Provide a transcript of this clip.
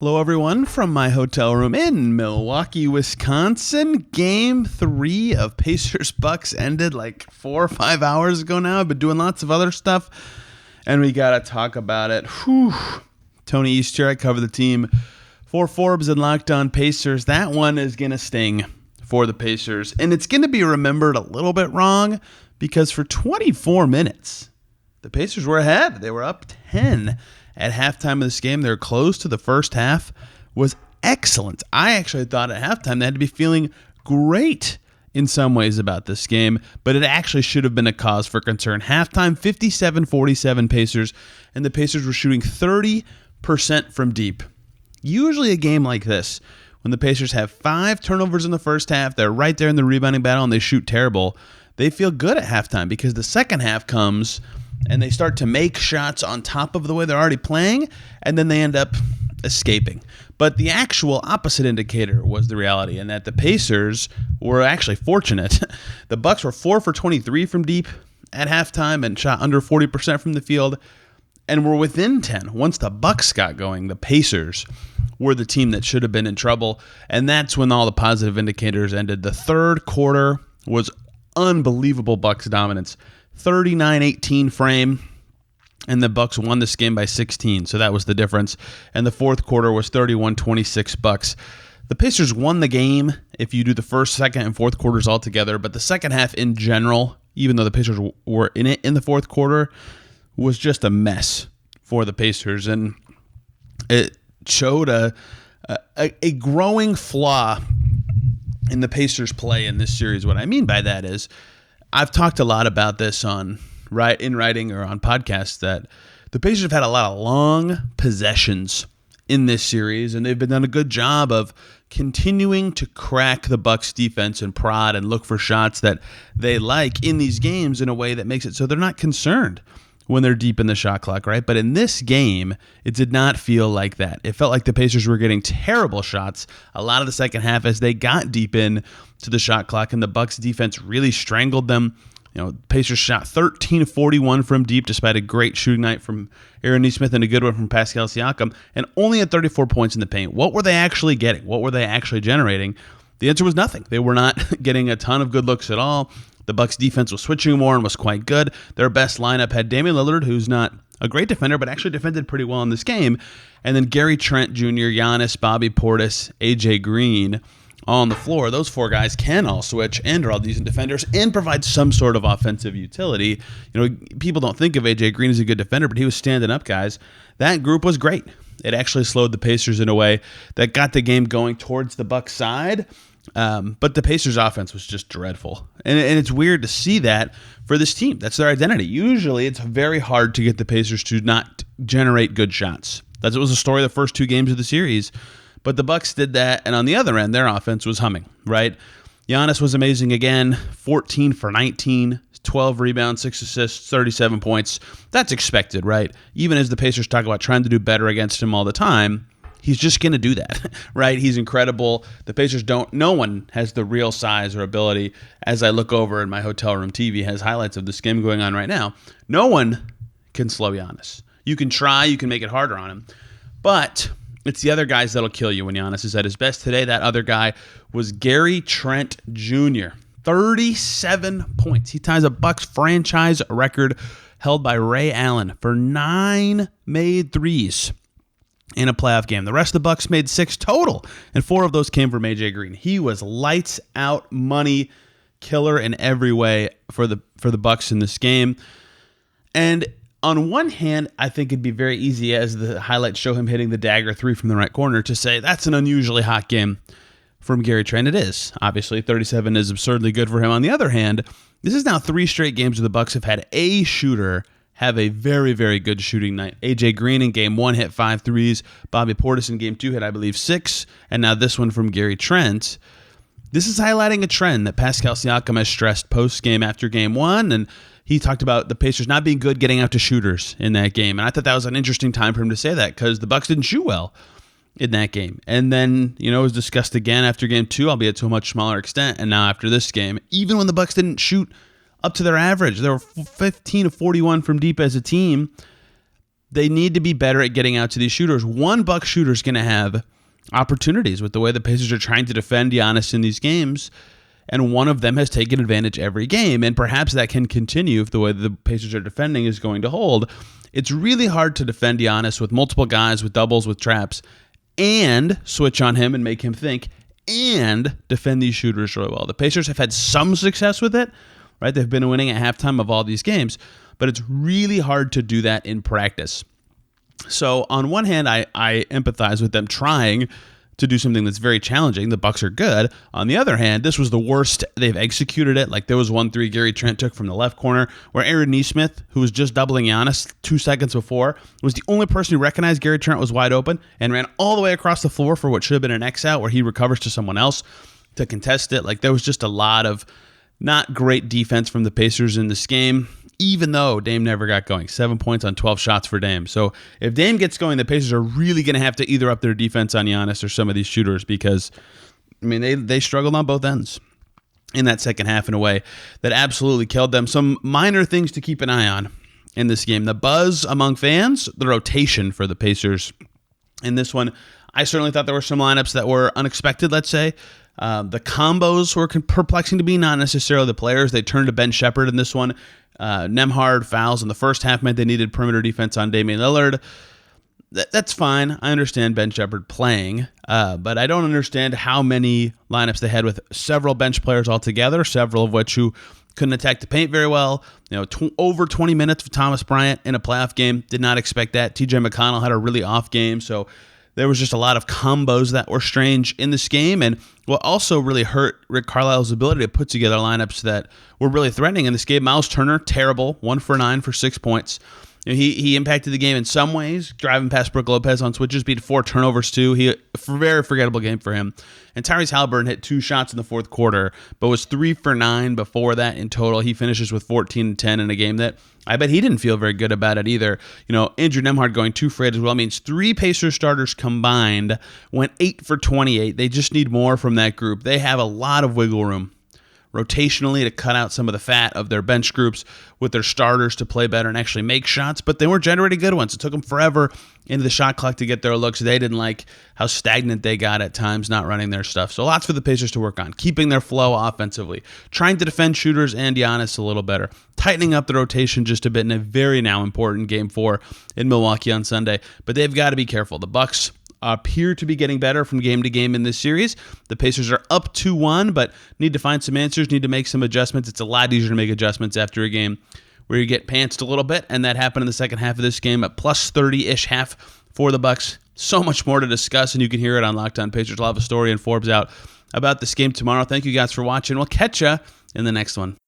Hello, everyone, from my hotel room in Milwaukee, Wisconsin. Game 3 of Pacers Bucks ended like 4 or 5 hours ago now. I've been doing lots of other stuff, and we got to talk about it. Whew. Tony Easter, I cover the team for Forbes and Locked On Pacers. That one is going to sting for the Pacers, and it's going to be remembered a little bit wrong because for 24 minutes, the Pacers were ahead. They were up 10. At halftime of this game, they were close to the first half, was excellent. I actually thought at halftime they had to be feeling great in some ways about this game, but it actually should have been a cause for concern. Halftime, 57-47 Pacers, and the Pacers were shooting 30% from deep. Usually a game like this, when the Pacers have 5 turnovers in the first half, they're right there in the rebounding battle, and they shoot terrible, they feel good at halftime because the second half comes and they start to make shots on top of the way they're already playing, and then they end up escaping. But the actual opposite indicator was the reality, and that the Pacers were actually fortunate. The Bucks were 4 for 23 from deep at halftime and shot under 40% from the field, and were within 10. Once the Bucks got going, the Pacers were the team that should have been in trouble, and that's when all the positive indicators ended. The third quarter was unbelievable Bucks dominance. 39-18 frame, and the Bucks won this game by 16, so that was the difference. And the fourth quarter was 31-26 Bucks. The Pacers won the game if you do the first, second, and fourth quarters all together, but the second half in general, even though the Pacers were in it in the fourth quarter, was just a mess for the Pacers, and it showed a growing flaw in the Pacers' play in this series. What I mean by that is, I've talked a lot about this in writing or on podcasts, that the Pacers have had a lot of long possessions in this series, and they've been done a good job of continuing to crack the Bucks defense and prod and look for shots that they like in these games in a way that makes it so they're not concerned when they're deep in the shot clock, right? But in this game, it did not feel like that. It felt like the Pacers were getting terrible shots a lot of the second half as they got deep in to the shot clock, and the Bucks defense really strangled them. You know, Pacers shot 13-41 from deep despite a great shooting night from Aaron Nesmith and a good one from Pascal Siakam, and only at 34 points in the paint. What were they actually getting? What were they actually generating? The answer was nothing. They were not getting a ton of good looks at all. The Bucks defense was switching more and was quite good. Their best lineup had Damian Lillard, who's not a great defender, but actually defended pretty well in this game. And then Gary Trent Jr., Giannis, Bobby Portis, AJ Green all on the floor. Those 4 guys can all switch and are all decent defenders and provide some sort of offensive utility. You know, people don't think of AJ Green as a good defender, but he was standing up guys. That group was great. It actually slowed the Pacers in a way that got the game going towards the Bucks side. But the Pacers offense was just dreadful. And it's weird to see that for this team. That's their identity. Usually it's very hard to get the Pacers to not generate good shots. That was the story of the first 2 games of the series. But the Bucks did that, and on the other end, their offense was humming, right? Giannis was amazing again, 14 for 19, 12 rebounds, 6 assists, 37 points. That's expected, right? Even as the Pacers talk about trying to do better against him all the time, he's just going to do that, right? He's incredible. The Pacers no one has the real size or ability. As I look over in my hotel room TV, has highlights of this game going on right now. No one can slow Giannis. You can try, you can make it harder on him, but it's the other guys that'll kill you when Giannis is at his best. Today, that other guy was Gary Trent Jr. 37 points. He ties a Bucks franchise record held by Ray Allen for 9 made threes in a playoff game. The rest of the Bucks made 6 total, and 4 of those came from AJ Green. He was lights out money, killer in every way for the Bucks in this game. And on one hand, I think it'd be very easy, as the highlights show him hitting the dagger 3 from the right corner, to say that's an unusually hot game from Gary Trent. It is. Obviously, 37 is absurdly good for him. On the other hand, this is now 3 straight games where the Bucks have had a shooter have a very, very good shooting night. AJ Green in Game 1 hit 5 threes. Bobby Portis in Game 2 hit, I believe, 6. And now this one from Gary Trent. This is highlighting a trend that Pascal Siakam has stressed post-game after Game 1, and he talked about the Pacers not being good getting out to shooters in that game. And I thought that was an interesting time for him to say that, because the Bucks didn't shoot well in that game. And then, it was discussed again after Game 2, albeit to a much smaller extent. And now after this game, even when the Bucks didn't shoot up to their average, they were 15 of 41 from deep as a team, they need to be better at getting out to these shooters. One Buck shooter is going to have opportunities with the way the Pacers are trying to defend Giannis in these games, and one of them has taken advantage every game, and perhaps that can continue if the way the Pacers are defending is going to hold. It's really hard to defend Giannis with multiple guys, with doubles, with traps, and switch on him and make him think, and defend these shooters really well. The Pacers have had some success with it, right? They've been winning at halftime of all these games, but it's really hard to do that in practice. So on one hand, I empathize with them trying to do something that's very challenging. The Bucks are good. On the other hand, this was the worst they've executed it. Like, there was 1-3 Gary Trent took from the left corner where Aaron Nesmith, who was just doubling Giannis 2 seconds before, was the only person who recognized Gary Trent was wide open and ran all the way across the floor for what should have been an X out where he recovers to someone else to contest it. Like, there was just a lot of not great defense from the Pacers in this game, even though Dame never got going. 7 points on 12 shots for Dame. So if Dame gets going, the Pacers are really going to have to either up their defense on Giannis or some of these shooters because, I mean, they struggled on both ends in that second half in a way that absolutely killed them. Some minor things to keep an eye on in this game. The buzz among fans, the rotation for the Pacers in this one. I certainly thought there were some lineups that were unexpected, let's say. The combos were perplexing to me, not necessarily the players. They turned to Ben Shepherd in this one. Nembhard fouls in the first half meant they needed perimeter defense on Damian Lillard. That's fine. I understand Ben Shepherd playing, but I don't understand how many lineups they had with several bench players altogether, several of which who couldn't attack the paint very well. Over 20 minutes for Thomas Bryant in a playoff game. Did not expect that. TJ McConnell had a really off game, so there was just a lot of combos that were strange in this game, and what also really hurt Rick Carlisle's ability to put together lineups that were really threatening in this game. Miles Turner, terrible, 1 for 9 for 6 points. He impacted the game in some ways, driving past Brook Lopez on switches, beat 4 turnovers too. Very forgettable game for him. And Tyrese Haliburton hit 2 shots in the fourth quarter, but was 3 for 9 before that in total. He finishes with 14 and 10 in a game that I bet he didn't feel very good about it either. Andrew Nembhard going 2 for 8 as well means 3 Pacers starters combined went 8 for 28. They just need more from that group. They have a lot of wiggle room rotationally to cut out some of the fat of their bench groups with their starters to play better and actually make shots, but they weren't generating good ones. It took them forever into the shot clock to get their looks. They didn't like how stagnant they got at times, not running their stuff. So lots for the Pacers to work on, keeping their flow offensively, trying to defend shooters and Giannis a little better, tightening up the rotation just a bit in a very now important Game 4 in Milwaukee on Sunday. But they've got to be careful. The Bucks appear to be getting better from game to game in this series. The Pacers are up 2-1, but need to find some answers, need to make some adjustments. It's a lot easier to make adjustments after a game where you get pantsed a little bit, and that happened in the second half of this game at plus 30-ish half for the Bucks. So much more to discuss, and you can hear it on Locked On Pacers. I'll have a story and Forbes out about this game tomorrow. Thank you guys for watching. We'll catch you in the next one.